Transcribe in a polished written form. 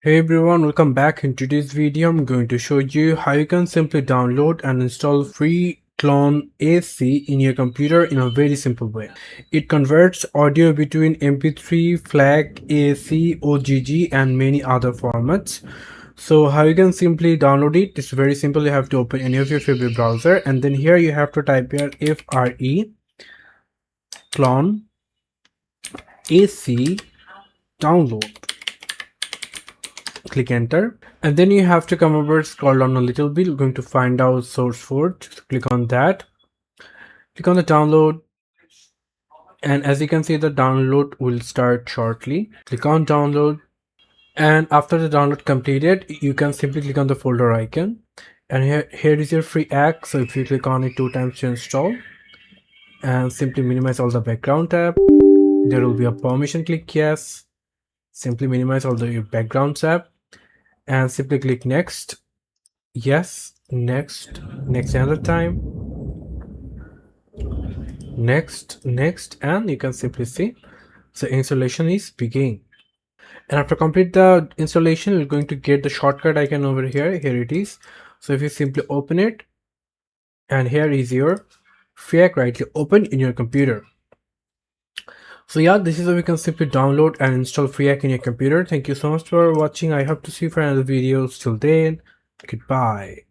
Hey everyone, welcome back. In today's video, I'm going to show you how you can simply download and install free clone AC in your computer in a very simple way. It converts audio between MP3, FLAC, AC, OGG and many other formats. So how you can simply download it, it's very simple. You have to open any of your favorite browser and then here you have to type here FRE clone AC download. Click enter and then you have to come over, scroll down a little bit. You're going to find out source code. Just click on that, click on the download, and as you can see the download will start shortly. Click on download, and after the download completed you can simply click on the folder icon, and here is your free app. So if you click on it 2 times to install and simply minimize all the background tab, there will be a permission. Click yes, simply minimize all the background tab and simply click next. Yes, next another time, next, and you can simply see the installation is beginning. And after complete the installation, you're going to get the shortcut icon over here. Here it is. So if you simply open it, and here is your FLAC rightly open in your computer. So yeah, this is how you can simply download and install FLAC in your computer. Thank you so much for watching. I hope to see you for another video. Till then, goodbye.